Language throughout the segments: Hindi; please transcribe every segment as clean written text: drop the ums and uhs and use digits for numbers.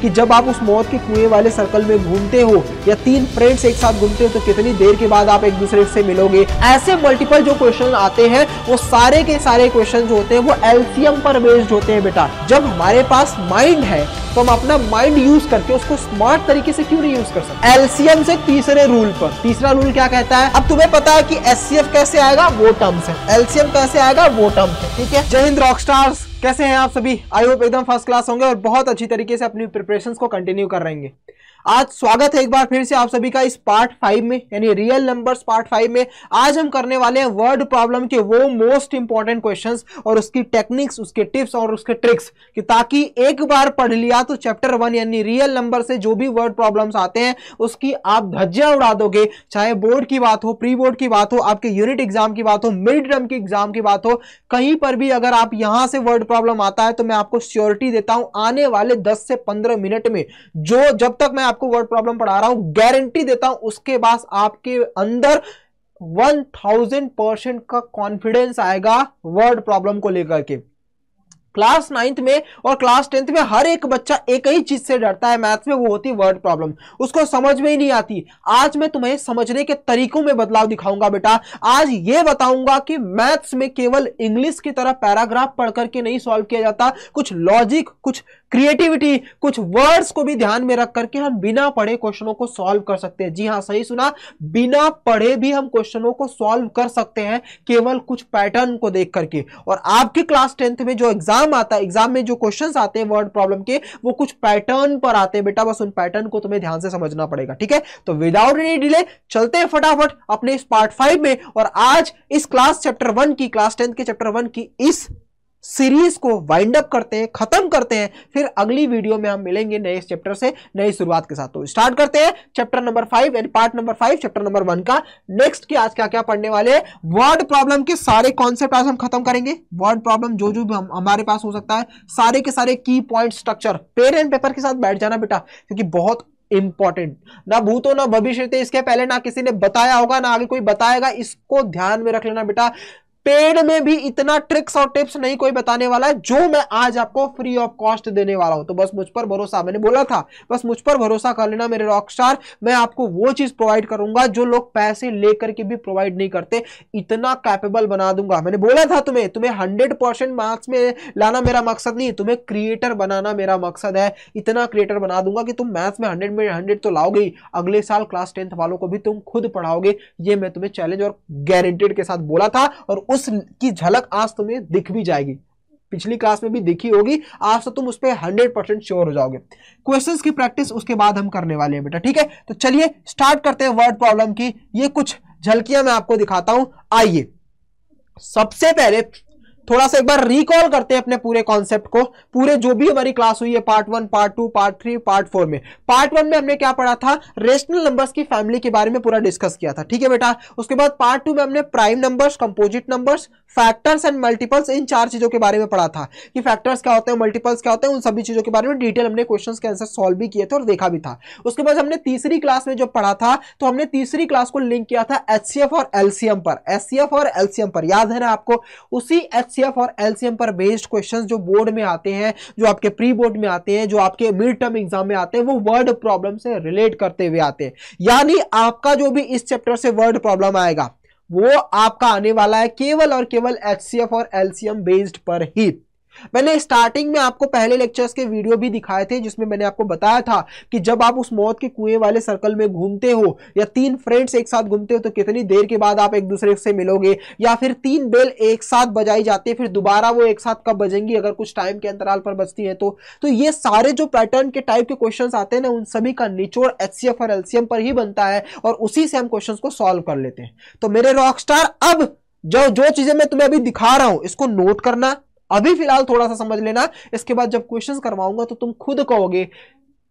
कि जब आप उस मौत के कुएं वाले सर्कल में घूमते हो या 3 फ्रेंड्स एक साथ घूमते हो तो कितनी देर के बाद आप एक दूसरे से मिलोगे। ऐसे मल्टीपल जो क्वेश्चन आते हैं वो सारे के सारे क्वेश्चन जो होते हैं वो एलसीएम पर बेस्ड होते हैं बेटा। जब हमारे पास माइंड है तो हम अपना माइंड यूज करके उसको स्मार्ट तरीके से क्यों नहीं यूज कर सकते। एलसीएम से तीसरे रूल पर, तीसरा रूल क्या कहता है, अब तुम्हें पता है कि एचसीएफ कैसे आएगा, वो टर्म्स है, एलसीएम कैसे आएगा, वो टर्म्स है, ठीक है। जय हिंद रॉकस्टार्स, कैसे हैं आप सभी? आई होप एकदम फर्स्ट क्लास होंगे और बहुत अच्छी तरीके से अपनी प्रिपरेशंस को कंटिन्यू कर रहेंगे। आज स्वागत है एक बार फिर से आप सभी का इस पार्ट 5 में, यानी रियल नंबर्स पार्ट 5 में। आज हम करने वाले हैं वर्ड प्रॉब्लम के वो मोस्ट इंपॉर्टेंट क्वेश्चंस और उसकी टेक्निक्स, उसके टिप्स और उसके ट्रिक्स, कि ताकि एक बार पढ़ लिया तो चैप्टर 1 यानी रियल नंबर से जो भी वर्ड प्रॉब्लम्स आते हैं उसकी आप धज्जियां उड़ा दोगे। चाहे बोर्ड की बात हो, प्री बोर्ड की बात हो, आपके यूनिट एग्जाम की बात हो, मिड टर्म की एग्जाम की बात हो, कहीं पर भी अगर आप यहां से वर्ड प्रॉब्लम आता है तो मैं आपको श्योरिटी देता हूं आने वाले 10 से 15 मिनट में, जो जब तक मैं आपको वर्ड प्रॉब्लम पढ़ा रहा हूं, गारंटी देता हूं उसके बाद आपके अंदर 1000% का कॉन्फिडेंस आएगा वर्ड प्रॉब्लम को लेकर के। क्लास 9th में और क्लास 10th में हर एक बच्चा एक ही चीज से डरता है मैथ्स में, वो होती है वर्ड प्रॉब्लम। उसको समझ में ही नहीं आती। आज मैं तुम्हें समझने के तरीकों में बदलाव दिखाऊंगा बेटा। आज ये बताऊंगा कि मैथ्स में केवल इंग्लिश की तरह पैराग्राफ पढ़ करके नहीं सॉल्व किया जाता, कुछ लॉजिक, कुछ क्रिएटिविटी, कुछ वर्ड्स को भी ध्यान में रख करके हम बिना पढ़े क्वेश्चनों को सॉल्व कर सकते हैं। जी हां, सही सुना, बिना पढ़े भी हम क्वेश्चनों को सॉल्व कर सकते हैं केवल कुछ पैटर्न को देख करके। और आपके क्लास 10th में जो एग्जाम आता है, एग्जाम में जो क्वेश्चंस आते हैं वर्ड प्रॉब्लम के, वो कुछ पैटर्न पर आते हैं बेटा। बस उन पैटर्न को तुम्हें ध्यान से समझना पड़ेगा, ठीक है। तो विदाउट एनी डिले चलते हैं फटाफट अपने इस पार्ट 5 में। और आज इस क्लास चैप्टर 1 की, क्लास 10th के चैप्टर 1 की इस सीरीज को वाइंड अप करते हैं, खत्म करते हैं, फिर अगली वीडियो में हम मिलेंगे नए चैप्टर से, नई शुरुआत के साथ। तो स्टार्ट करते हैं चैप्टर नंबर 5 यानी पार्ट नंबर 5 चैप्टर नंबर 1 का। नेक्स्ट की आज क्या क्या पढ़ने वाले हैं, वर्ड प्रॉब्लम के सारे कॉन्सेप्ट आज हम खत्म करेंगे। वर्ड प्रॉब्लम जो जो भी हमारे पास हो सकता है, सारे के सारे की point structure, pen and paper के साथ बैठ जाना बेटा, क्योंकि बहुत इंपॉर्टेंट, ना भूतो ना भविष्य, इसके पहले ना किसी ने बताया होगा ना आगे कोई बताएगा, इसको ध्यान में रख लेना बेटा। पेड में भी इतना ट्रिक्स और टिप्स नहीं कोई बताने वाला है जो मैं आज आपको फ्री ऑफ कॉस्ट देने वाला हूं। तो बस मुझ पर भरोसा, मैंने बोला था बस मुझ पर भरोसा कर लेना मेरे रॉकस्टार। मैं आपको वो चीज प्रोवाइड करूंगा जो लोग पैसे लेकर के भी प्रोवाइड नहीं करते, इतना कैपेबल बना दूंगा। मैंने बोला था तुम्हें 100% मार्क्स में लाना मेरा मकसद नहीं, तुम्हें क्रिएटर बनाना मेरा मकसद है। इतना क्रिएटर बना दूंगा कि तुम मैथ्स में 100 में 100 तो लाओगे ही, अगले साल क्लास 10th वालों को भी तुम खुद पढ़ाओगे। ये मैं तुम्हें चैलेंज और गारंटेड के साथ बोला था, और उसकी झलक आज तुम्हें दिख भी जाएगी। पिछली क्लास में भी दिखी होगी, आज तो तुम उस पर 100% श्योर हो जाओगे। क्वेश्चंस की प्रैक्टिस उसके बाद हम करने वाले हैं बेटा, ठीक है। तो चलिए स्टार्ट करते हैं वर्ड प्रॉब्लम की। ये कुछ झलकियां मैं आपको दिखाता हूं। आइए सबसे पहले थोड़ा सा एक बार रिकॉल करते हैं अपने पूरे कॉन्सेप्ट को, पूरे जो भी हमारी क्लास हुई है पार्ट 1, पार्ट 2, पार्ट 3, पार्ट 4 में। पार्ट 1 में हमने क्या पढ़ा था, रेशनल नंबर्स की फैमिली के बारे में पूरा डिस्कस किया था, ठीक है बेटा। उसके बाद पार्ट 2 में हमने prime numbers, composite numbers, factors and multiples, इन 4 चीजों के बारे में पढ़ा था कि फैक्टर्स क्या होते हैं, मल्टीपल्स क्या होते हैं, उन सभी चीजों के बारे में डिटेल हमने क्वेश्चंस के आंसर सॉल्व भी किए थे और देखा भी था। उसके बाद हमने तीसरी क्लास में जो पढ़ा था, तो हमने तीसरी क्लास को लिंक किया था एचसीएफ और एलसीएम पर, एचसीएफ और एलसीएम पर, याद है ना आपको। उसी एचसीएफ और एलसीएम पर बेस्ड क्वेश्चंस जो बोर्ड में आते हैं, जो आपके प्री बोर्ड में आते हैं, जो आपके मिड टर्म एग्जाम में आते हैं, वो वर्ड प्रॉब्लम से रिलेट करते हुए आते हैं। यानी आपका जो भी इस चैप्टर से वर्ड प्रॉब्लम आएगा वो आपका आने वाला है केवल और केवल एचसीएफ और एलसीएम बेस्ड पर ही। मैंने स्टार्टिंग में आपको पहले लेक्चर्स के वीडियो भी दिखाए थे जिसमें मैंने आपको बताया था कि जब आप उस मौत के कुएं वाले सर्कल में घूमते हो या 3 फ्रेंड्स एक साथ घूमते हो तो कितनी देर के बाद आप एक दूसरे से मिलोगे, या फिर 3 बेल एक साथ बजाई जाती है, फिर दोबारा वो एक साथ कब बजेंगी अगर कुछ टाइम के अंतराल पर बजती है तो ये सारे जो पैटर्न के टाइप के क्वेश्चंस आते हैं ना, उन सभी का निचोड़ एचसीएफ और एलसीएम पर ही बनता है और उसी से हम क्वेश्चंस को सॉल्व कर लेते हैं। तो मेरे रॉकस्टार, अब जो चीजें मैं तुम्हें अभी दिखा रहा हूं इसको नोट करना, अभी फिलहाल थोड़ा सा समझ लेना। इसके बाद जब क्वेश्चंस करवाऊंगा तो तुम खुद कहोगे,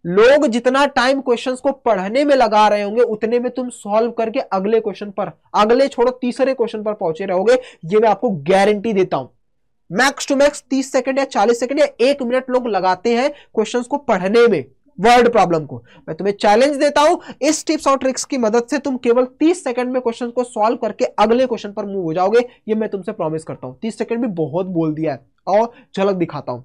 लोग जितना टाइम क्वेश्चंस को पढ़ने में लगा रहे होंगे उतने में तुम सॉल्व करके अगले क्वेश्चन पर, अगले छोड़ो तीसरे क्वेश्चन पर पहुंचे रहोगे। ये मैं आपको गारंटी देता हूं। मैक्स टू मैक्स 30 सेकंड या 40 सेकंड या 1 मिनट लोग लगाते हैं क्वेश्चंस को पढ़ने में, वर्ड प्रॉब्लम को। मैं तुम्हें चैलेंज देता हूं, इस टिप्स और ट्रिक्स की मदद से तुम केवल 30 सेकंड में क्वेश्चन को सॉल्व करके अगले क्वेश्चन पर मूव हो जाओगे। ये मैं तुमसे प्रॉमिस करता हूं। 30 सेकंड भी बहुत बोल दिया है, और झलक दिखाता हूं।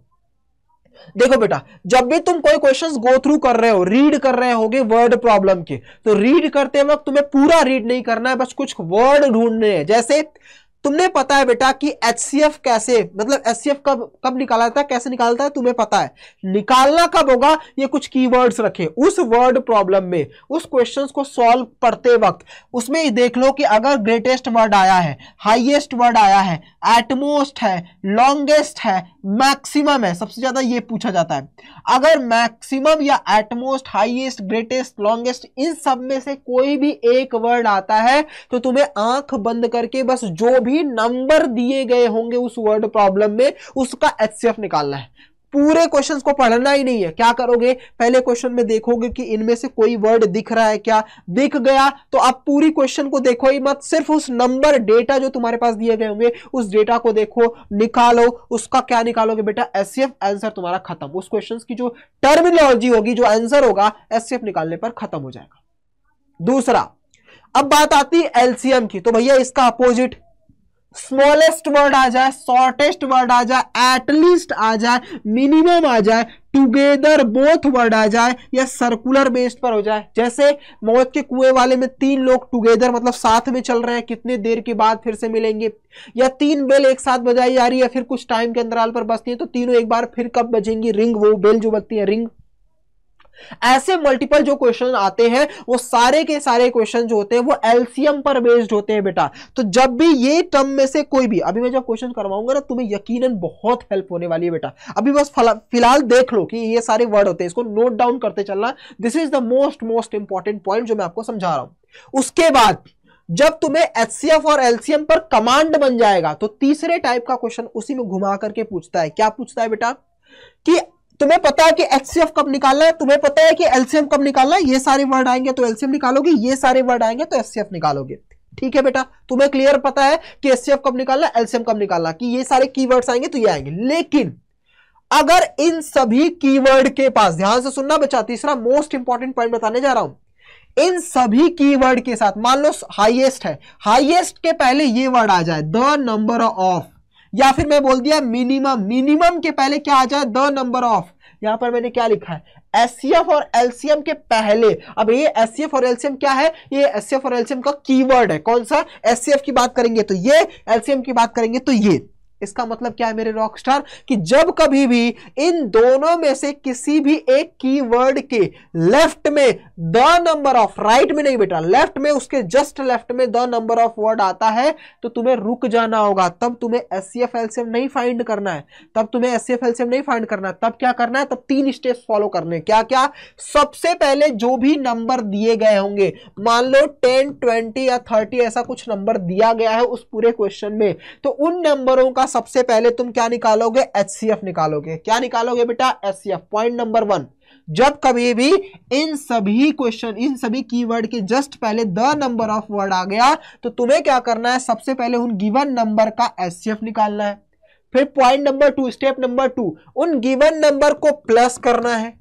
देखो बेटा, जब भी तुम कोई क्वेश्चंस गो थ्रू कर रहे हो, रीड कर रहे होगे वर्ड प्रॉब्लम के, तो रीड करते वक्त तुम्हें पूरा रीड नहीं करना है, बस कुछ वर्ड ढूंढने हैं। जैसे तुमने पता है बेटा कि HCF कैसे, मतलब HCF कब कब निकाला जाता है, कैसे निकालता है, तुम्हें पता है। निकालना कब होगा, ये कुछ कीवर्ड्स रखे उस वर्ड प्रॉब्लम में, उस क्वेश्चंस को सॉल्व करते वक्त उसमें देख लो कि अगर ग्रेटेस्ट वर्ड आया है, हाईएस्ट वर्ड आया है, एटमोस्ट है, लॉन्गेस्ट है, मैक्सिमम है, सबसे ज्यादा ये पूछा जाता है। अगर मैक्सिमम या एटमोस्ट, हाईएस्ट, ग्रेटेस्ट, लॉन्गेस्ट इन सब में से कोई भी एक वर्ड आता है तो तुम्हें आंख बंद करके बस जो भी नंबर दिए गए होंगे उस वर्ड प्रॉब्लम में उसका HCF निकालना है। पूरे क्वेश्चंस को पढ़ना ही नहीं है। क्या करोगे, पहले क्वेश्चन में देखोगे कि इनमें से कोई वर्ड दिख रहा है क्या, दिख गया तो आप पूरी क्वेश्चन को देखो ही मत, सिर्फ उस नंबर डेटा जो तुम्हारे पास दिए गए होंगे उस डेटा को देखो, निकालो। उसका क्या निकालोगे बेटा, HCF, आंसर तुम्हारा खत्म। उस क्वेश्चन की जो टर्मिनोलॉजी होगी, जो आंसर होगा, HCF निकालने पर खत्म हो जाएगा। दूसरा, अब बात आती है LCM की, तो भैया इसका अपोजिट, स्मॉलेस्ट वर्ड आ जाए, शॉर्टेस्ट वर्ड आ जाए, एटलीस्ट आ जाए, मिनिमम आ जाए, टुगेदर बोथ वर्ड आ जाए, या सर्कुलर बेस्ड पर हो जाए। जैसे मौत के कुएं वाले में 3 लोग टुगेदर मतलब साथ में चल रहे हैं, कितने देर के बाद फिर से मिलेंगे, या 3 बेल एक साथ बजाई जा रही है, फिर कुछ टाइम के अंतराल पर बजती है तो तीनों एक बार फिर कब बजेंगी, रिंग, वो बेल जो बजती है रिंग। ऐसे मल्टीपल जो क्वेश्चन आते हैं वो सारे के सारे क्वेश्चन जो होते हैं वो LCM पर बेस्ड होते हैं बेटा। तो जब भी ये टर्म में से कोई भी, अभी मैं जब क्वेश्चन करवाऊंगा ना तुम्हें यकीनन बहुत हेल्प होने वाली है बेटा। अभी बस फिलहाल देख लो कि ये सारे वर्ड होते हैं, इसको नोट डाउन करते चलना। This is the most important point जो मैं आपको समझा रहा हूं। उसके बाद जब तुम्हें HCF और LCM पर कमांड बन जाएगा तो तीसरे टाइप का क्वेश्चन उसी में घुमा करके पूछता है। क्या पूछता है बेटा, कि तुम्हें पता है कि HCF कब निकालना है, तुम्हें पता है कि LCM कब निकालना है, ये सारे वर्ड आएंगे तो LCM निकालोगे, ये सारे वर्ड आएंगे तो HCF निकालोगे। ठीक है बेटा, तुम्हें क्लियर पता है कि HCF कब निकालना है, LCM कब निकालना, कि ये सारे कीवर्ड्स आएंगे तो ये आएंगे। लेकिन अगर इन सभी कीवर्ड के पास, ध्यान से सुनना बच्चा, तीसरा मोस्ट इंपॉर्टेंट पॉइंट बताने जा रहा हूं, इन सभी कीवर्ड के साथ मान लो हाईएस्ट है, हाईएस्ट के पहले ये वर्ड आ जाए, द नंबर ऑफ, या फिर मैं बोल दिया मिनिमम, मिनिमम के पहले क्या आ जाए, द नंबर ऑफ। यहां पर मैंने क्या लिखा है, HCF और LCM के पहले। अब ये HCF और LCM क्या है, ये HCF और LCM का कीवर्ड है। कौन सा, HCF की बात करेंगे तो ये, LCM की बात करेंगे तो ये। इसका मतलब क्या है मेरे रॉकस्टार, कि जब कभी भी इन दोनों में से किसी भी एक कीवर्ड के लेफ्ट में द नंबर ऑफ, राइट में नहीं बेटा, लेफ्ट में, उसके जस्ट लेफ्ट में द नंबर ऑफ वर्ड आता है तो तुम्हें रुक जाना होगा। तब तुम्हें HCF LCM नहीं फाइंड करना है, तब तुम्हें HCF LCM नहीं फाइंड करना है। तब क्या करना है, तब 3 स्टेप्स फॉलो करने। क्या क्या, सबसे पहले जो भी नंबर दिए गए होंगे, मान लो 10, 20 या 30 ऐसा कुछ नंबर दिया गया है उस पूरे क्वेश्चन में, तो उन नंबरों का सबसे पहले तुम क्या निकालोगे, HCF निकालोगे। क्या निकालोगे बेटा, HCF। पॉइंट नंबर 1, जब कभी भी इन सभी क्वेश्चन, इन सभी कीवर्ड के जस्ट पहले द नंबर ऑफ वर्ड आ गया तो तुम्हें क्या करना है, सबसे पहले उन गिवन नंबर का HCF निकालना है। फिर पॉइंट नंबर 2, स्टेप नंबर 2, उन गिवन नंबर को प्लस करना है।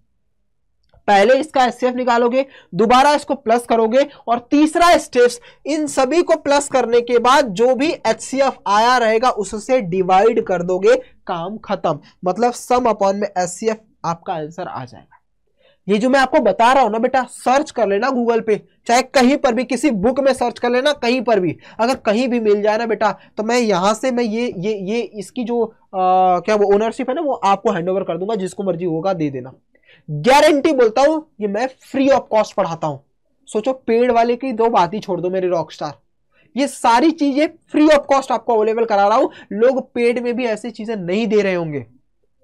पहले इसका HCF निकालोगे, दोबारा इसको प्लस करोगे, और तीसरा स्टेप्स, इन सभी को प्लस करने के बाद जो भी HCF आया रहेगा उससे डिवाइड कर दोगे, काम खत्म। मतलब सम अपॉन में HCF आपका आंसर आ जाएगा। ये जो मैं आपको बता रहा हूं ना बेटा, सर्च कर लेना गूगल पे, चाहे कहीं पर भी, किसी बुक में सर्च कर लेना, कहीं पर भी, अगर कहीं भी मिल जाए ना बेटा, तो मैं यहां से मैं ये इसकी जो क्या वो ओनरशिप है ना, वो आपको हैंड ओवर कर दूंगा, जिसको मर्जी होगा दे देना। गारंटी बोलता हूं, ये मैं फ्री ऑफ कॉस्ट पढ़ाता हूं। सोचो, पेड़ वाले की दो बात ही छोड़ दो मेरे रॉकस्टार, ये सारी चीजें फ्री ऑफ कॉस्ट आपको अवेलेबल करा रहा हूं। लोग पेड में भी ऐसी चीजें नहीं दे रहे होंगे।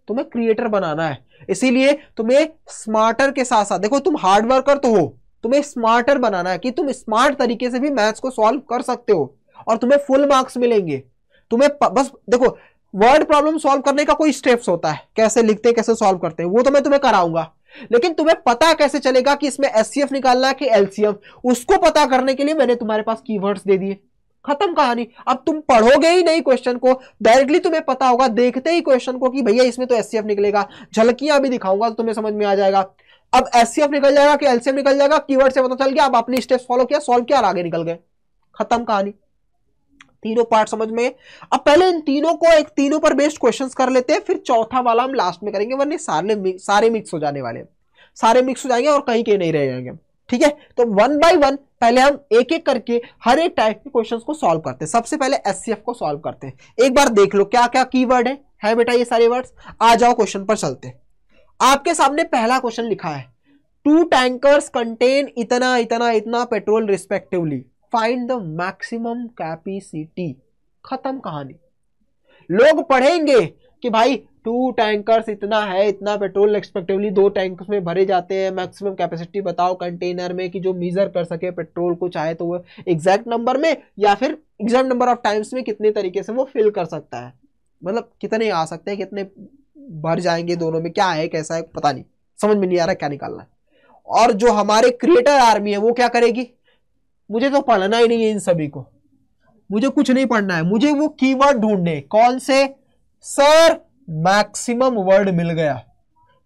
तुम्हें क्रिएटर बनाना है, इसीलिए तुम्हें स्मार्टर के साथ साथ, देखो तुम हार्ड वर्कर तो हो, तुम्हें स्मार्टर बनाना है कि तुम स्मार्ट तरीके से भी मैथ्स को सॉल्व कर सकते हो और तुम्हें फुल मार्क्स मिलेंगे। तुम्हें बस देखो, वर्ड प्रॉब्लम सॉल्व करने का कोई स्टेप्स होता है, कैसे लिखते हैं, कैसे सॉल्व करते हैं, वो तो मैं तुम्हें कराऊंगा, लेकिन तुम्हें पता कैसे चलेगा कि इसमें HCF निकालना है कि LCM, उसको पता करने के लिए मैंने तुम्हारे पास कीवर्ड्स दे दिए, खत्म कहानी। अब तुम पढ़ोगे ही नहीं क्वेश्चन को, डायरेक्टली तुम्हें पता होगा देखते ही क्वेश्चन को कि भैया इसमें तो HCF निकलेगा, झलकियां भी दिखाऊंगा तो तुम्हें समझ में आ जाएगा। अब HCF निकल जाएगा कि LCM निकल जाएगा, कीवर्ड से पता चल गया, अब अपनी स्टेप्स फॉलो किया, सॉल्व किया और आगे निकल गए, खत्म कहानी। तीनों पार्ट समझ में। अब पहले इन तीनों को एक तीनों पर बेस्ड क्वेश्चंस कर लेते हैं, फिर चौथा वाला हम लास्ट में करेंगे, वरना सारे मिक्स हो जाने वाले हैं, सारे मिक्स हो जाएंगे और कहीं के नहीं रह जाएंगे। ठीक है, तो वन बाय वन पहले हम एक एक करके हर एक टाइप के क्वेश्चंस को सॉल्व करते हैं। सबसे पहले एचसीएफ को सॉल्व करते हैं। एक बार देख लो क्या क्या कीवर्ड है बेटा ये सारे वर्ड्स। आ जाओ क्वेश्चन पर चलते हैं। आपके सामने पहला क्वेश्चन लिखा है, 2 टैंकर्स कंटेन इतना इतना इतना petrol respectively, find the maximum capacity. खत्म कहानी। लोग पढ़ेंगे कि भाई 2 टैंकर्स इतना है, इतना पेट्रोल रिस्पेक्टिवली 2 टैंकर्स में भरे जाते हैं, मैक्सिमम कैपेसिटी बताओ कंटेनर में कि जो मेजर कर सके पेट्रोल को, चाहे तो वो एग्जैक्ट नंबर में या फिर एग्जैक्ट नंबर ऑफ टाइम्स में कितने तरीके से वो फिल कर सकता है, मतलब कितने आ सकते हैं, कितने भर जाएंगे, दोनों में क्या है कैसा है पता नहीं, समझ में नहीं आ रहा क्या निकालना है। और जो हमारे क्रिएटर आर्मी है वो क्या करेगी, मुझे तो पढ़ना ही नहीं है इन सभी को, मुझे कुछ नहीं पढ़ना है, मुझे वो कीवर्ड ढूंढने। कौन से सर, मैक्सिमम वर्ड मिल गया,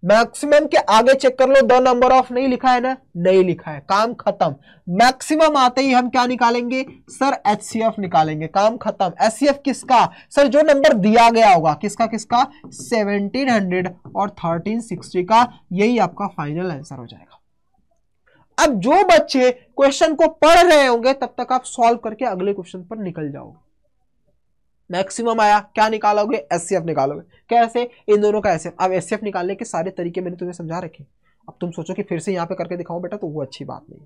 मैक्सिमम के आगे चेक कर लो, द नंबर ऑफ नहीं लिखा है ना, नहीं लिखा है, काम खत्म। मैक्सिमम आते ही हम क्या निकालेंगे सर, एचसीएफ निकालेंगे, काम खत्म। एचसीएफ किसका सर, जो नंबर दिया गया होगा, किसका किसका, 1700 और 1360 का, यही आपका फाइनल आंसर हो जाएगा। अब जो बच्चे क्वेश्चन को पढ़ रहे होंगे तब तक आप सॉल्व करके अगले क्वेश्चन पर निकल जाओगे। मैक्सिमम आया, क्या निकालोगे, एचसीएफ निकालोगे। कैसे, इन दोनों का एचसीएफ। अब एचसीएफ निकालने के सारे तरीके मैंने तुम्हें समझा रखे। अब तुम सोचो कि फिर से यहाँ पे करके दिखाऊं बेटा, तो वो अच्छी बात नहीं।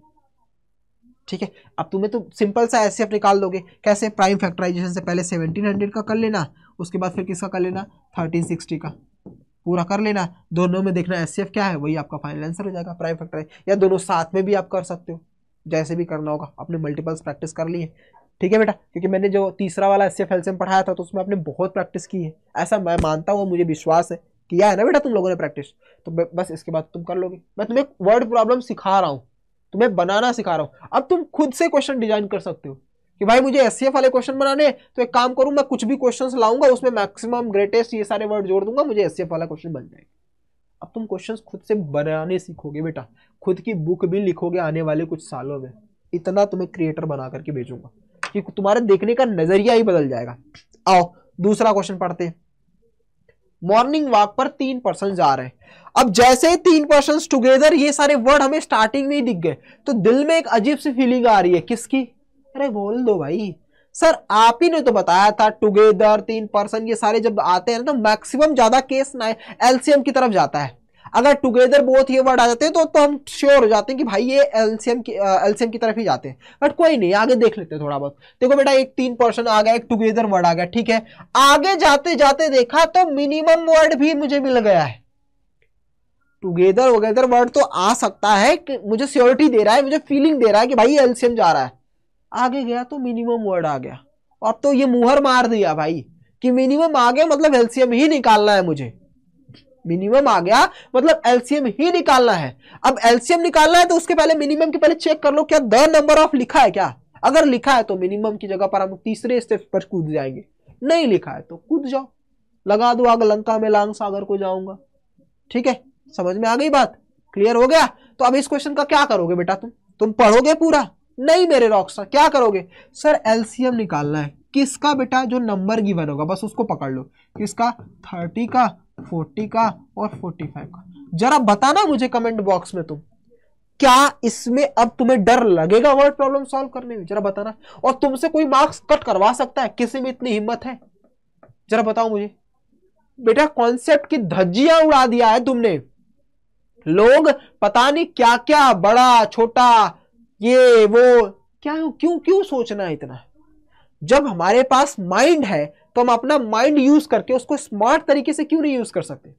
ठीक है, अब तुम्हें तो सिंपल सा एचसीएफ निकाल दोगे। कैसे, प्राइम फैक्टराइजेशन से पहले 1700 का कर लेना, उसके बाद फिर किसका कर लेना, 1360 का पूरा कर लेना, दोनों में देखना एचसीएफ क्या है, वही आपका फाइनल आंसर हो जाएगा। प्राइम फैक्टर या दोनों साथ में भी आप कर सकते हो, जैसे भी करना होगा। आपने मल्टीपल्स प्रैक्टिस कर ली है, ठीक है बेटा, क्योंकि मैंने जो तीसरा वाला एचसीएफ एलसीएम पढ़ाया था तो उसमें आपने बहुत प्रैक्टिस की है, ऐसा मैं मानता हूँ, मुझे विश्वास है, किया है ना बेटा तुम लोगों ने प्रैक्टिस, तो बस इसके बाद तुम कर लोगे। मैं तुम्हें वर्ड प्रॉब्लम सिखा रहा हूँ, तुम्हें बनाना सिखा रहा हूँ। अब तुम खुद से क्वेश्चन डिजाइन कर सकते हो कि भाई मुझे एचसीएफ वाले क्वेश्चन बनाने, तो एक काम करूँ, मैं कुछ भी क्वेश्चंस लाऊंगा, उसमें मैक्सिमम, ग्रेटेस्ट, ये सारे वर्ड जोड़ दूंगा, मुझे एचसीएफ वाला क्वेश्चन बन जाएगा। अब तुम क्वेश्चंस खुद से बनाने सीखोगे बेटा, खुद की बुक भी लिखोगे आने वाले कुछ सालों में। इतना तुम्हें क्रिएटर बना करके भेजूंगा कि तुम्हारे देखने का नजरिया ही बदल जाएगा। आओ दूसरा क्वेश्चन पढ़ते हैं। मॉर्निंग वॉक पर 3 पर्सन जा रहे हैं। अब जैसे ही 3 पर्सन टुगेदर, ये सारे वर्ड हमें स्टार्टिंग में ही दिख गए, तो दिल में एक अजीब सी फीलिंग आ रही है, किसकी, अरे बोल दो भाई सर, आप ही ने तो बताया था टुगेदर, 3 पर्सन, ये सारे जब आते हैं तो मैक्सिमम ज्यादा केस ना एलसीएम की तरफ जाता है। अगर टुगेदर बोथ ये वर्ड आ जाते हैं तो हम श्योर हो जाते हैं कि भाई ये एलसीएम की तरफ ही जाते हैं। बट कोई नहीं, आगे देख लेते हैं थोड़ा बहुत। देखो बेटा, एक 3 पर्सन आ गया, एक टुगेदर वर्ड आ गया, ठीक है। आगे जाते जाते देखा तो मिनिमम वर्ड भी मुझे मिल गया है। टुगेदर वगैरह वर्ड तो आ सकता है कि मुझे श्योरिटी दे रहा है, मुझे फीलिंग दे रहा है कि भाई एलसीएम जा रहा है। आगे गया तो मिनिमम वर्ड आ गया, अब तो ये मुहर मार दिया भाई कि मिनिमम आ गया मतलब एलसीएम ही निकालना है मुझे। मिनिमम आ गया मतलब एलसीएम ही निकालना है। अब एलसीएम निकालना है तो उसके पहले मिनिमम के पहले चेक कर लो क्या द नंबर ऑफ लिखा है क्या। अगर लिखा है तो मिनिमम की जगह पर हम तीसरे स्टेप पर कूद जाएंगे, नहीं लिखा है तो कूद जाओ, लगा दो आग लंका में लांग सागर को जाऊंगा। ठीक है, समझ में आ गई बात, क्लियर हो गया। तो अब इस क्वेश्चन का क्या करोगे बेटा, तुम पढ़ोगे पूरा नहीं मेरे रॉकस्टार, क्या करोगे सर, एलसीएम निकालना है। किसका बेटा, जो नंबर गिवन होगा बस उसको पकड़ लो, किसका, 30 का, 40 का और 45 का। जरा बताना मुझे कमेंट बॉक्स में, तुम क्या इसमें अब तुम्हें डर लगेगा वर्ड प्रॉब्लम सॉल्व करने में, जरा बताना। और तुमसे कोई मार्क्स कट करवा सकता है, किसी में इतनी हिम्मत है, जरा बताओ मुझे। बेटा कॉन्सेप्ट की धज्जियां उड़ा दिया है तुमने। लोग पता नहीं क्या क्या बड़ा छोटा ये वो क्या, क्यों सोचना है इतना। जब हमारे पास माइंड है तो हम अपना माइंड यूज करके उसको स्मार्ट तरीके से क्यों नहीं यूज कर सकते।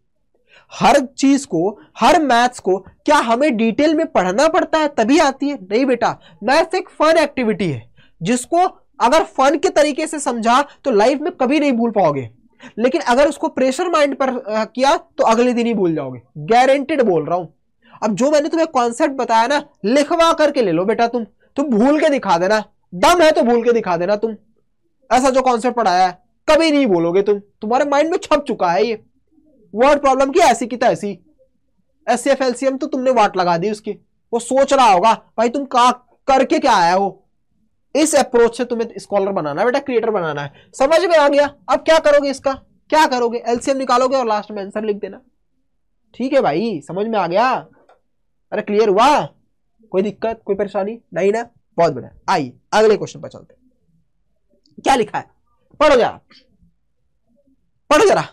हर चीज को, हर मैथ्स को क्या हमें डिटेल में पढ़ना पड़ता है तभी आती है, नहीं बेटा। मैथ्स एक फन एक्टिविटी है जिसको अगर फन के तरीके से समझा तो लाइफ में कभी नहीं भूल पाओगे, लेकिन अगर उसको प्रेशर माइंड पर किया तो अगले दिन ही भूल जाओगे, गारंटेड बोल रहा हूं। अब जो मैंने तुम्हें कॉन्सेप्ट बताया ना, लिखवा करके ले लो बेटा, तुम भूल के दिखा देना, दम है तो भूल के दिखा देना। तुम ऐसा जो कॉन्सेप्ट पढ़ाया है कभी नहीं भूलोगे, तुम्हारे माइंड में छप चुका है ये वर्ड प्रॉब्लम की ऐसी की तैसी। एचसीएफ एलसीएम तो तुमने वाट लगा दी उसकी, वो सोच रहा होगा भाई तुम करके क्या आया हो, इस अप्रोच से तुम्हें स्कॉलर बनाना है बेटा, क्रिएटर बनाना है। समझ में आ गया? अब क्या करोगे, इसका क्या करोगे, एलसीएम निकालोगे और लास्ट में आंसर लिख देना। ठीक है भाई, समझ में आ गया? अरे क्लियर हुआ? कोई दिक्कत, कोई परेशानी नहीं ना? बहुत बढ़िया। आइए अगले क्वेश्चन पर चलते हैं। क्या लिखा है, पढ़ो जरा, पढ़ो जरा।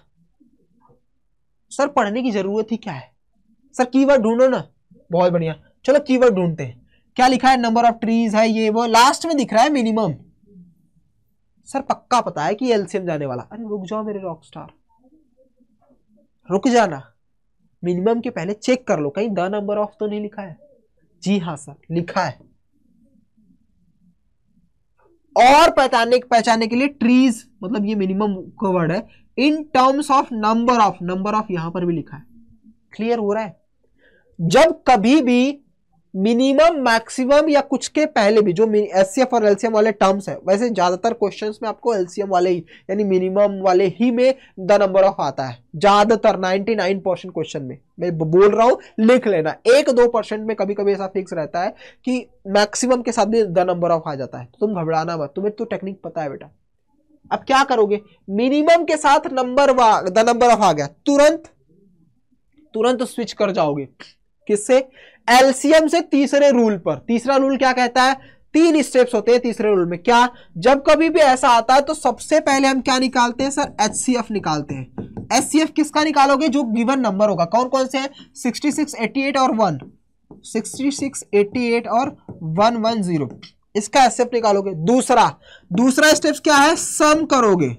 सर पढ़ने की जरूरत ही क्या है सर, कीवर्ड ढूंढो ना। बहुत बढ़िया, चलो कीवर्ड ढूंढते हैं। क्या लिखा है, नंबर ऑफ ट्रीज है, ये वो, लास्ट में दिख रहा है मिनिमम। सर पक्का पता है कि एलसीएम जाने वाला। अरे रुक जाओ मेरे रॉक स्टार, रुक जाना। मिनिमम के पहले चेक कर लो कहीं द नंबर ऑफ तो नहीं लिखा है। जी हाँ सर लिखा है। और पहचानने के लिए ट्रीज मतलब ये मिनिमम का वर्ड है, in terms of number of, number of यहां पर भी लिखा है। क्लियर हो रहा है? जब कभी भी मिनिमम मैक्सिमम या कुछ के पहले भी जो एचसीएफ और एलसीएम वाले टर्म्स है, वैसे ज्यादातर क्वेश्चंस में आपको एलसीएम वाले ही यानी मिनिमम वाले ही में द नंबर ऑफ आता है, ज्यादातर 99% क्वेश्चन में। मैं बोल रहा हूं लिख लेना, 1-2% में कभी कभी ऐसा फिक्स रहता है कि मैक्सिमम के साथ भी द नंबर ऑफ आ जाता है। तो तुम घबराना मत, तुम्हें तो टेक्निक पता है बेटा। अब क्या करोगे, मिनिमम के साथ द नंबर ऑफ आ गया, तुरंत स्विच कर जाओगे किससे, एलसीएम से तीसरे रूल पर। तीसरा रूल क्या कहता है, 3 स्टेप्स होते हैं तीसरे रूल में। क्या, जब कभी भी ऐसा आता है तो सबसे पहले हम क्या निकालते हैं सर, एचसीएफ निकालते हैं। एचसीएफ किसका निकालोगे, जो गिवन नंबर होगा। कौन कौन से हैं, 66, 88 और 1, 66, 88 और 110, इसका एचसीएफ निकालोगे। दूसरा स्टेप क्या है, सम करोगे।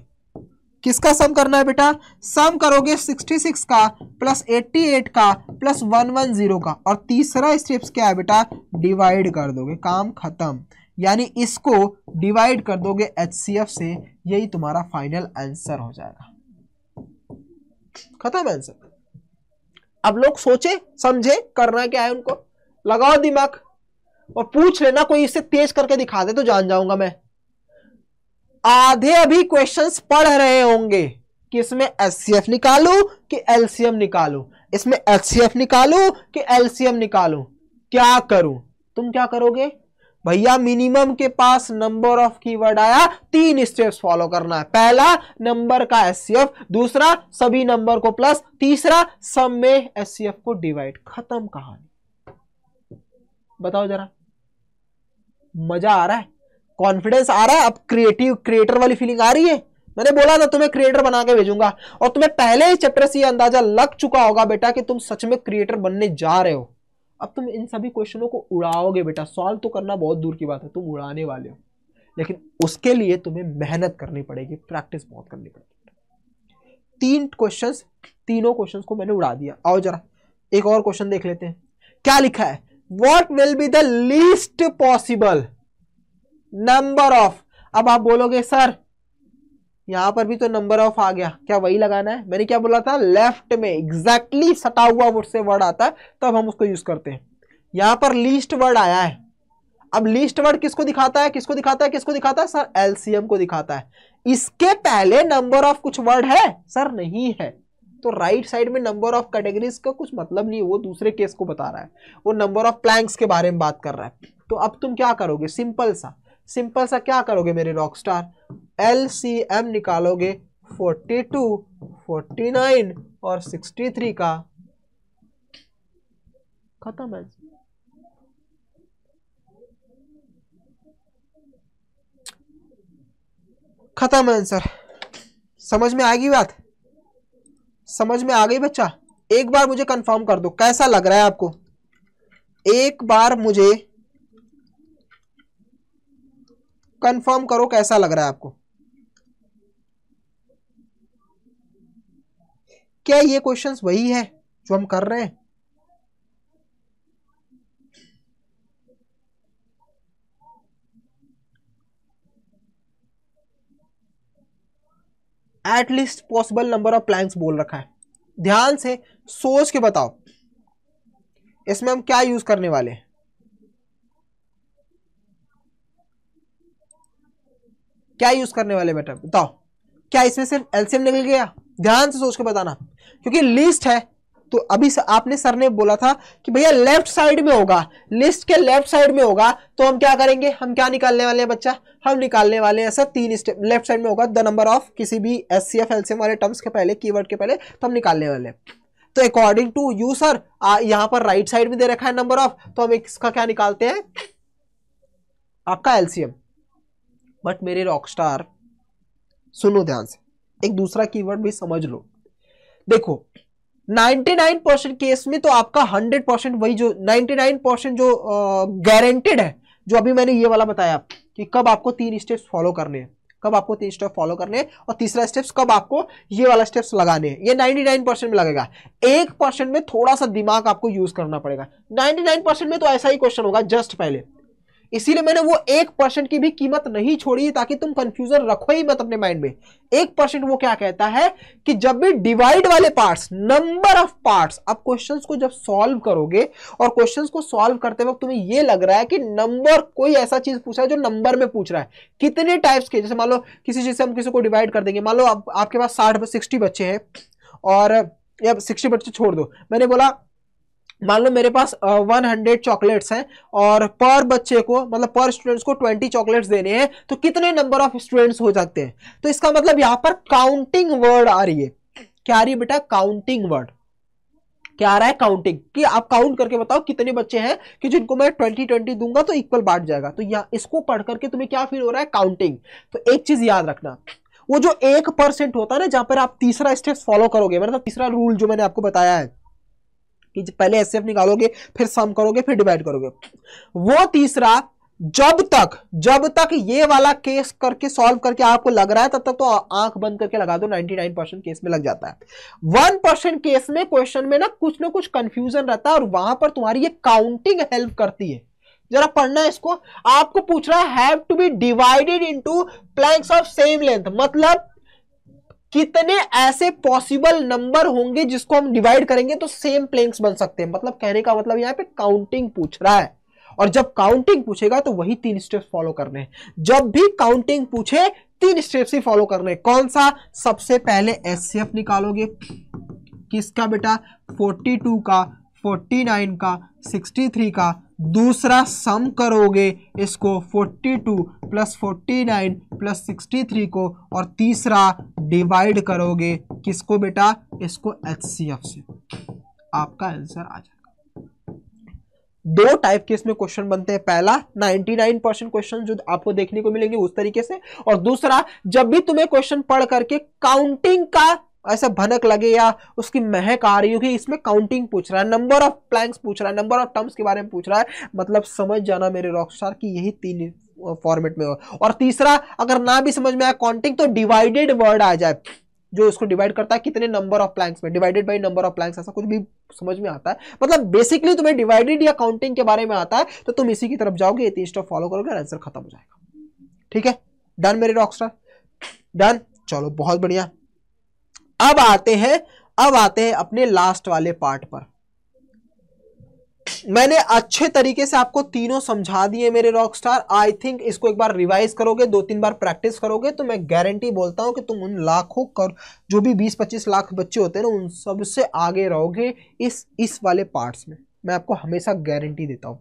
किसका सम करना है बेटा, सम करोगे 66 का प्लस 88 का प्लस 110 का। और तीसरा स्टेप्स क्या है बेटा, डिवाइड कर दोगे, काम खत्म। यानी इसको डिवाइड कर दोगे एचसीएफ से, यही तुम्हारा फाइनल आंसर हो जाएगा। खत्म आंसर। अब लोग सोचे समझे करना क्या है, उनको लगाओ दिमाग और पूछ लेना, कोई इससे तेज करके दिखा दे तो जान जाऊंगा मैं। आधे अभी क्वेश्चंस पढ़ रहे होंगे कि इसमें एचसीएफ निकालू कि एलसीएम निकालू, इसमें एचसीएफ निकालू कि एलसीएम निकालू, क्या करूं। तुम क्या करोगे भैया, मिनिमम के पास नंबर ऑफ कीवर्ड आया, 3 स्टेप्स फॉलो करना है। पहला नंबर का एचसीएफ, दूसरा सभी नंबर को प्लस, तीसरा सम में एचसीएफ को डिवाइड। खत्म कहानी। बताओ जरा, मजा आ रहा है, कॉन्फिडेंस आ रहा है, अब क्रिएटर वाली फीलिंग आ रही है। मैंने बोला था तुम्हें क्रिएटर बना के भेजूंगा, और तुम्हें पहले ही चैप्टर से ये अंदाजा लग चुका होगा बेटा कि तुम सच में क्रिएटर बनने जा रहे हो। अब तुम इन सभी क्वेश्चनों को उड़ाओगे बेटा, सॉल्व तो करना बहुत दूर की बात है, तुम उड़ाने वाले हो। लेकिन उसके लिए तुम्हें मेहनत करनी पड़ेगी, प्रैक्टिस बहुत करनी पड़ेगी। 3 क्वेश्चंस, तीनों क्वेश्चंस को मैंने उड़ा दिया। आओ जरा एक और क्वेश्चन देख लेते हैं। क्या लिखा है, what will be the least possible number of. अब आप बोलोगे सर यहां पर भी तो नंबर ऑफ आ गया, क्या वही लगाना है। मैंने क्या बोला था, लेफ्ट में एग्जैक्टली सटा हुआ उससे वर्ड आता है तब हम उसको यूज करते हैं। यहां पर लीस्ट वर्ड आया है। अब लीस्ट वर्ड किसको दिखाता है, किसको दिखाता है, किसको दिखाता है सर, एलसीएम को दिखाता है। इसके पहले नंबर ऑफ कुछ वर्ड है सर, नहीं है। तो राइट साइड में नंबर ऑफ कैटेगरीज का कुछ मतलब नहीं है, वो दूसरे केस को बता रहा है, वो नंबर ऑफ प्लैंक्स के बारे में बात कर रहा है। तो अब तुम क्या करोगे, सिंपल सा क्या करोगे मेरे रॉक स्टार, एलसीएम निकालोगे 42, 49 और 63 का। खत्म है। खत्म आंसर। समझ में आ गई बात, समझ में आ गई बच्चा। एक बार मुझे कंफर्म कर दो कैसा लग रहा है आपको, एक बार मुझे कंफर्म करो कैसा लग रहा है आपको। क्या ये क्वेश्चंस वही है जो हम कर रहे हैं, at least possible number of Planck's बोल रखा है। ध्यान से सोच के बताओ इसमें हम क्या यूज करने वाले हैं, क्या यूज करने वाले बेटा बताओ। क्या इसमें सिर्फ एलसीएम निकल गया, ध्यान से सोच के बताना, क्योंकि लिस्ट है तो अभी आपने सर ने बोला था कि भैया लेफ्ट साइड में होगा, लिस्ट के लेफ्ट साइड में होगा, तो हम क्या करेंगे, हम क्या निकालने वाले हैं बच्चा, हम निकालने वाले हैं ऐसा 3 स्टेप, लेफ्ट साइड में होगा द नंबर ऑफ किसी भी एचसीएफ एलसीएम वाले टर्म्स के पहले, कीवर्ड के पहले, तो हम निकालने वाले हैं। तो अकॉर्डिंग टू यू सर यहाँ पर राइट साइड में दे रखा है नंबर ऑफ, तो हम इसका क्या निकालते हैं, आपका एलसीएम। बट मेरे रॉकस्टार सुनो ध्यान से, एक दूसरा कीवर्ड भी समझ लो। देखो 99% केस में तो आपका 100% वही जो 99% जो गारंटेड है, जो अभी मैंने ये वाला बताया कि कब आपको 3 स्टेप्स फॉलो करने हैं, कब आपको 3 स्टेप फॉलो करने हैं, और तीसरा स्टेप्स कब आपको ये वाला स्टेप्स लगाने हैं, ये 99% में लगेगा। 1% में थोड़ा सा दिमाग आपको यूज करना पड़ेगा। 99% में तो ऐसा ही क्वेश्चन होगा जस्ट पहले, इसीलिए मैंने वो 1% की भी कीमत नहीं छोड़ी ताकि तुम कंफ्यूजन रखो ही मत अपने माइंड में। 1% वो क्या कहता है कि जब भी डिवाइड वाले पार्ट्स, नंबर ऑफ पार्ट्स, अब क्वेश्चंस को जब सॉल्व करोगे और क्वेश्चंस को सॉल्व करते वक्त तुम्हें ये लग रहा है कि नंबर, कोई ऐसा चीज पूछा है जो नंबर में पूछ रहा है, कितने टाइप्स के, जैसे मान लो किसी चीज से हम किसी को डिवाइड कर देंगे, मान लो आपके पास 60 बच्चे हैं, और या 60 बच्चे छोड़ दो, मैंने बोला मान लो मेरे पास 100 चॉकलेट्स हैं और पर बच्चे को, मतलब पर स्टूडेंट्स को 20 चॉकलेट्स देने हैं, तो कितने नंबर ऑफ स्टूडेंट्स हो सकते हैं। तो इसका मतलब यहां पर काउंटिंग वर्ड आ रही है। क्या आ रही है बेटा, काउंटिंग वर्ड। क्या आ रहा है, काउंटिंग, कि आप काउंट करके बताओ कितने बच्चे हैं कि जिनको मैं 20-20 दूंगा तो इक्वल बांट जाएगा। तो या इसको पढ़ करके तुम्हें क्या फील हो रहा है, काउंटिंग। तो एक चीज याद रखना, वो जो 1% होता है ना, जहां पर आप तीसरा स्टेप फॉलो करोगे, मतलब तीसरा रूल जो मैंने आपको बताया है कि पहले एचसीएफ निकालोगे, फिर सम करोगे, फिर डिवाइड करोगे, वो तीसरा जब तक ये वाला केस करके सॉल्व करके आपको लग रहा है, तब तक तो आंख बंद करके लगा दो, 99% केस में लग जाता है। 1% केस में क्वेश्चन में ना कुछ कंफ्यूजन रहता है, और वहां पर तुम्हारी ये काउंटिंग हेल्प करती है। जरा पढ़ना है इसको। आपको पूछ रहा है have to be divided into planks of same length, मतलब कितने ऐसे पॉसिबल नंबर होंगे जिसको हम डिवाइड करेंगे तो सेम प्लैंक्स बन सकते हैं। मतलब कहने का मतलब यहाँ पे काउंटिंग पूछ रहा है, और जब काउंटिंग पूछेगा तो वही 3 स्टेप्स फॉलो करने हैं। जब भी काउंटिंग पूछे 3 स्टेप्स ही फॉलो करने हैं। कौन सा, सबसे पहले एचसीएफ निकालोगे, किसका बेटा, 42 का, 49 का, 63 का। दूसरा सम करोगे इसको 42 प्लस 49 प्लस 63 को, और तीसरा डिवाइड करोगे किसको बेटा, इसको एचसीएफ से। आपका आंसर आ जाएगा। 2 टाइप के इसमें क्वेश्चन बनते हैं। पहला 99% क्वेश्चन जो आपको देखने को मिलेंगे उस तरीके से, और दूसरा जब भी तुम्हें क्वेश्चन पढ़ करके काउंटिंग का ऐसा भनक लगे या उसकी महक आ रही होगी, इसमें काउंटिंग पूछ रहा है, नंबर ऑफ प्लैंक्स पूछ रहा है, नंबर ऑफ टर्म्स के बारे में पूछ रहा है, मतलब समझ जाना मेरे रॉकस्टार की यही 3 फॉर्मेट में हो। और तीसरा अगर ना भी समझ में आए काउंटिंग, तो डिवाइडेड वर्ड आ जाए, जो इसको डिवाइड करता है कितने नंबर ऑफ प्लैंक्स में, divided by number of Planck's, ऐसा कुछ भी समझ में आता है। मतलब बेसिकली तुम्हें डिवाइडेड या काउंटिंग के बारे में आता है तो तुम इसी की तरफ जाओगे, ये 3 स्टेप फॉलो करोगे, आंसर खत्म हो जाएगा। ठीक है, डन मेरे रॉकस्टार, डन। चलो बहुत बढ़िया। अब आते हैं अपने लास्ट वाले पार्ट पर। मैंने अच्छे तरीके से आपको तीनों समझा दिए मेरे रॉकस्टार। आई थिंक इसको एक बार रिवाइज करोगे, 2-3 बार प्रैक्टिस करोगे, तो मैं गारंटी बोलता हूं कि तुम उन लाखों जो भी 20-25 लाख बच्चे होते हैं ना, उन सबसे आगे रहोगे इस वाले पार्ट्स में। मैं आपको हमेशा गारंटी देता हूं।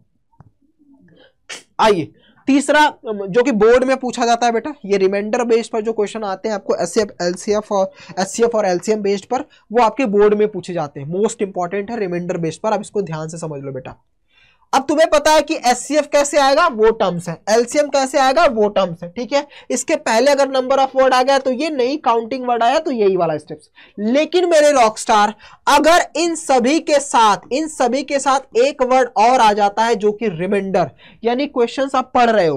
आइए, तीसरा जो कि बोर्ड में पूछा जाता है बेटा, ये रिमाइंडर बेस्ड पर जो क्वेश्चन आते हैं आपको एचसीएफ और एलसीएम बेस्ड पर, वो आपके बोर्ड में पूछे जाते हैं। मोस्ट इंपॉर्टेंट है रिमाइंडर बेस्ड पर, आप इसको ध्यान से समझ लो बेटा। अब तुम्हें पता है कि एचसीएफ कैसे आएगा, वो टर्म्स है, एलसीएम कैसे आएगा, वो टर्म्स है। ठीक है, इसके पहले अगर नंबर ऑफ वर्ड आ गया तो ये नहीं, काउंटिंग वर्ड आया तो यही वाला स्टेप्स। लेकिन मेरे रॉकस्टार अगर इन सभी के साथ एक वर्ड और आ जाता है जो कि रिमाइंडर, यानी क्वेश्चंस आप पढ़ रहे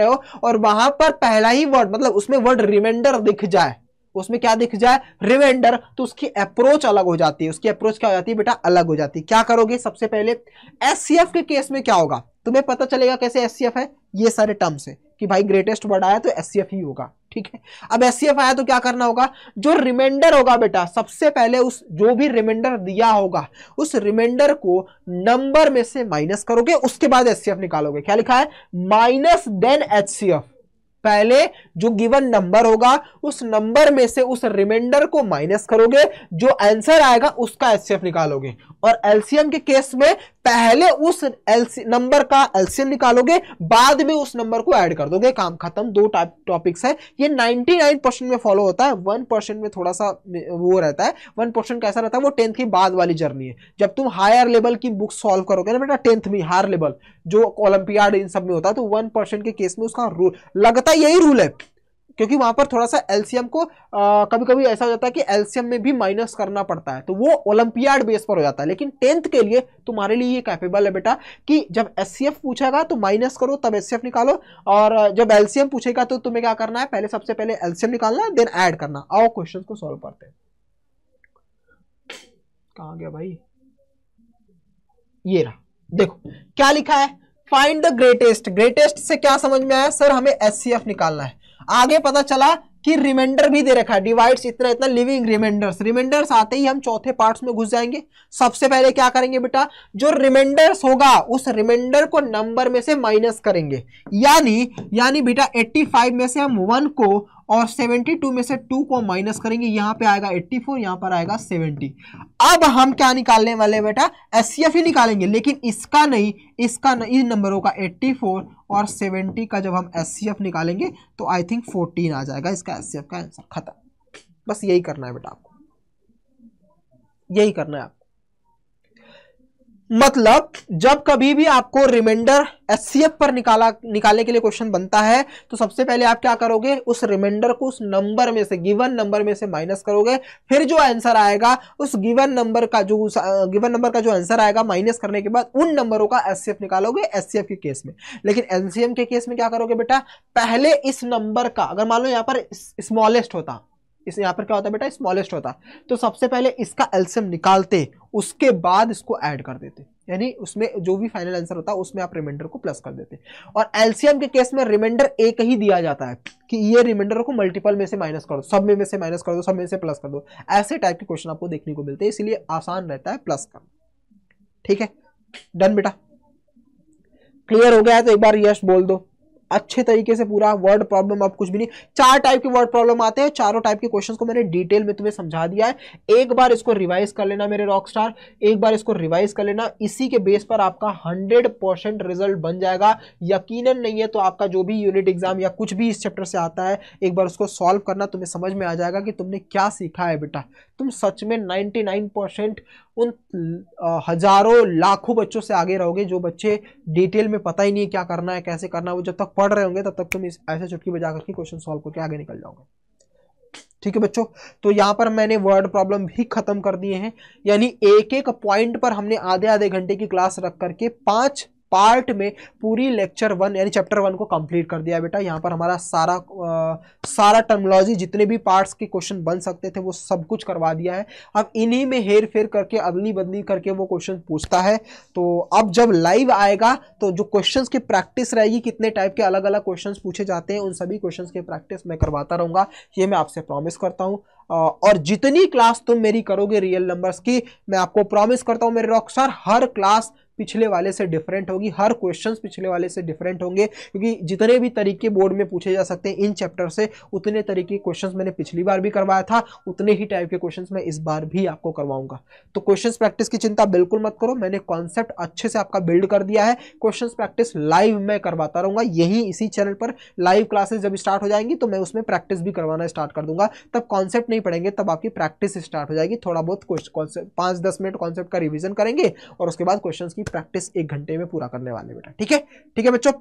हो और वहां पर पहला ही वर्ड, मतलब उसमें वर्ड रिमाइंडर दिख जाए, उसमें क्या दिख जाए, रिमाइंडर, तो उसकी अप्रोच अलग हो जाती है। उसकी अप्रोच क्या हो जाती है बेटा, अलग हो जाती है। क्या करोगे, सबसे पहले एचसीएफ के केस में क्या होगा, तुम्हें पता चलेगा कैसे एचसीएफ है, ये सारे टर्म्स है कि भाई ग्रेटेस्ट वर्ड आया तो एचसीएफ ही होगा। ठीक है, अब एचसीएफ आया तो क्या करना होगा, जो रिमाइंडर होगा बेटा, सबसे पहले उस जो भी रिमाइंडर दिया होगा उस रिमाइंडर को नंबर में से माइनस करोगे, उसके बाद एचसीएफ निकालोगे। क्या लिखा है, माइनस देन एचसीएफ। पहले जो गिवन नंबर होगा उस नंबर में से उस रिमाइंडर को माइनस करोगे, जो आंसर आएगा उसका एचसीएफ निकालोगे। और एलसीएम के केस में पहले उस नंबर का एलसीएम निकालोगे, बाद में उस नंबर को ऐड कर दोगे, काम खत्म। दो टॉपिक्स है, ये 99% में फॉलो होता है, 1% में थोड़ा सा वो रहता है। 1% कैसा रहता है, वो 10th की बाद वाली जर्नी है। जब तुम हायर लेवल की बुक सॉल्व करोगे ना बेटा, 10th में हायर लेवल जो ओलंपियाड इन सब में होता है, तो 1% के केस में उसका रूल लगता है, यही रूल है, क्योंकि वहां पर थोड़ा सा एलसीएम को कभी कभी ऐसा हो जाता है कि एलसीएम में भी माइनस करना पड़ता है, तो वो ओलंपियाड बेस पर हो जाता है। लेकिन 10th के लिए तुम्हारे लिए ये कैपेबल है बेटा कि जब एचसीएफ पूछेगा तो माइनस करो, तब एचसीएफ निकालो, और जब एलसीएम पूछेगा तो तुम्हें क्या करना है, पहले सबसे पहले एलसीएम निकालना है, देन ऐड करना। आओ क्वेश्चन को सॉल्व करते हैं। कहां गया भाई, ये रहा, देखो क्या लिखा है, फाइंड द ग्रेटेस्ट। ग्रेटेस्ट से क्या समझ में आया सर, हमें एचसीएफ निकालना है। आगे पता चला कि रिमाइंडर भी दे रखा है, डिवाइड्स इतना इतना लिविंग रिमाइंडर्स। रिमाइंडर्स आते ही हम चौथे पार्ट्स में घुस जाएंगे। सबसे पहले क्या करेंगे बेटा, जो रिमाइंडर्स होगा उस रिमाइंडर को नंबर में से माइनस करेंगे, यानी बेटा 85 में से हम 1 को और 72 में से 2 को माइनस करेंगे, यहां पे आएगा 84, यहां पर आएगा 70। अब हम क्या निकालने वाले बेटा, एचसीएफ ही निकालेंगे, लेकिन इसका नहीं, इन नंबरों का 84 और 70 का जब हम एचसीएफ निकालेंगे तो आई थिंक 14 आ जाएगा इसका एचसीएफ का आंसर। खत्म, बस यही करना है बेटा आपको, यही करना है आपको। मतलब जब कभी भी आपको रिमाइंडर एचसीएफ पर निकालने के लिए क्वेश्चन बनता है, तो सबसे पहले आप क्या करोगे, उस रिमाइंडर को उस नंबर में से, गिवन नंबर में से माइनस करोगे, फिर जो आंसर आएगा उस गिवन नंबर का जो आंसर आएगा माइनस करने के बाद उन नंबरों का एचसीएफ निकालोगे एचसीएफ के केस में। लेकिन एलसीएम के केस में क्या करोगे बेटा, पहले इस नंबर का, अगर मान लो यहां पर स्मॉलेस्ट होता, यहां पर क्या होता बेटा, स्मॉलेस्ट होता, तो सबसे पहले इसका एलसीएम निकालते, उसके बाद इसको ऐड कर देते, यानी उसमें जो भी फाइनल आंसर होता उसमें आप रिमाइंडर को प्लस कर देते। और एलसीएम के केस में रिमाइंडर एक ही दिया जाता है कि ये रिमाइंडर को मल्टीपल में से माइनस कर दो, सब में से माइनस कर दो, सब में से प्लस कर दो, ऐसे टाइप के क्वेश्चन आपको देखने को मिलते हैं, इसलिए आसान रहता है प्लस करना। ठीक है, डन बेटा, क्लियर हो गया है तो एक बार यस बोल दो अच्छे तरीके से। पूरा वर्ड प्रॉब्लम अब कुछ भी नहीं, 4 टाइप के वर्ड प्रॉब्लम आते हैं, चारों टाइप के क्वेश्चंस को मैंने डिटेल में तुम्हें समझा दिया है। एक बार इसको रिवाइज कर लेना मेरे रॉकस्टार, एक बार इसको रिवाइज कर लेना, इसी के बेस पर आपका 100% रिजल्ट बन जाएगा। यकीनन नहीं है तो आपका जो भी यूनिट एग्जाम या कुछ भी इस चैप्टर से आता है, एक बार उसको सॉल्व करना, तुम्हें समझ में आ जाएगा कि तुमने क्या सीखा है बेटा। तुम सच में 99% उन हजारों लाखों बच्चों से आगे रहोगे जो बच्चे डिटेल में पता ही नहीं है क्या करना है, कैसे करना है। वो जब तक पढ़ रहे होंगे तब तक तुम ऐसे चुटकी बजा करके क्वेश्चन सॉल्व करके आगे निकल जाओगे। ठीक है बच्चों, तो यहां पर मैंने वर्ड प्रॉब्लम भी खत्म कर दिए हैं, यानी एक एक पॉइंट पर हमने आधे आधे घंटे की क्लास रख करके 5 पार्ट में पूरी लेक्चर 1 यानी चैप्टर 1 को कंप्लीट कर दिया बेटा। यहाँ पर हमारा सारा टर्मिनोलॉजी, जितने भी पार्ट्स के क्वेश्चन बन सकते थे वो सब कुछ करवा दिया है। अब इन्हीं में हेर फेर करके अदली बदली करके वो क्वेश्चन पूछता है। तो अब जब लाइव आएगा तो जो क्वेश्चंस की प्रैक्टिस रहेगी, कितने टाइप के अलग अलग क्वेश्चंस पूछे जाते हैं, उन सभी क्वेश्चंस की प्रैक्टिस मैं करवाता रहूंगा, ये मैं आपसे प्रॉमिस करता हूँ। और जितनी क्लास तुम मेरी करोगे रियल नंबर्स की, मैं आपको प्रॉमिस करता हूँ मेरे रॉकस्टार, हर क्लास पिछले वाले से डिफरेंट होगी, हर क्वेश्चंस पिछले वाले से डिफरेंट होंगे, क्योंकि जितने भी तरीके बोर्ड में पूछे जा सकते हैं इन चैप्टर से, उतने तरीके के क्वेश्चंस मैंने पिछली बार भी करवाया था, उतने ही टाइप के क्वेश्चंस मैं इस बार भी आपको करवाऊंगा। तो क्वेश्चंस प्रैक्टिस की चिंता बिल्कुल मत करो, मैंने कॉन्सेप्ट अच्छे से आपका बिल्ड कर दिया है। क्वेश्चंस प्रैक्टिस लाइव मैं करवाता रहूंगा, यही इसी चैनल पर लाइव क्लासेस जब स्टार्ट हो जाएंगी तो मैं उसमें प्रैक्टिस भी करवाना स्टार्ट कर दूंगा। तब कॉन्सेप्ट नहीं पढ़ेंगे, तब आपकी प्रैक्टिस स्टार्ट हो जाएगी। थोड़ा बहुत 5-10 मिनट कॉन्सेप्ट का रिविजन करेंगे और उसके बाद क्वेश्चन की प्रैक्टिस 1 घंटे में पूरा करने वाले बेटा। ठीक है, ठीक है बच्चों।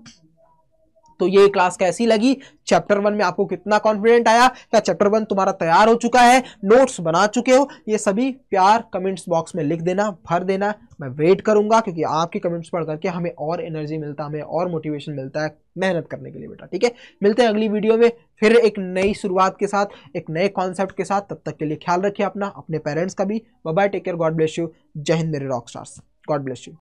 तो ये क्लास कैसी लगी, चैप्टर 1 में आपको कितना कॉन्फिडेंट आया, क्या चैप्टर 1 तुम्हारा तैयार हो चुका है, नोट्स बना चुके हो, ये सभी प्यार कमेंट्स बॉक्स में लिख देना, भर देना। मैं वेट करूंगा, क्योंकि आपके कमेंट्स पढ़ करके हमें और एनर्जी मिलता है, हमें और मोटिवेशन मिलता है मेहनत करने के लिए बेटा। ठीक है, मिलते हैं अगली वीडियो में फिर एक नई शुरुआत के साथ, एक नए कॉन्सेप्ट के साथ। तब तक के लिए ख्याल रखिए अपना, अपने पेरेंट्स का भी। Bye bye, take care, God bless you. जय हिंद मेरे rock stars, God bless you.